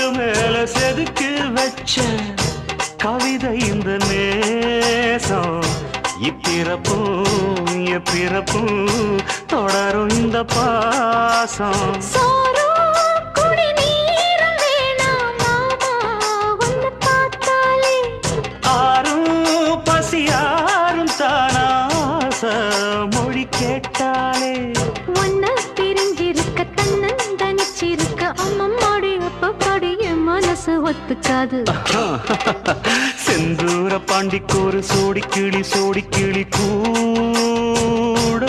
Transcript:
கல்லு மேல செதுக்கி வச்ச கவிதை இந்த நேசம். இப்பிறப்பும் எப்பிறப்பும் தொடரும் இந்த பாசம். பசியாரும் தானாச மொழி கேட்டாலே ஒன்ன பிரிஞ்சிருக்க தன்னந்தனிச்சிருக்க அம்மம்மாடி அப்பப்பாடி என் மனசு ஒத்துக்காது. செந்தூர பாண்டிக்கு ஒரு சோடி கிளி கூட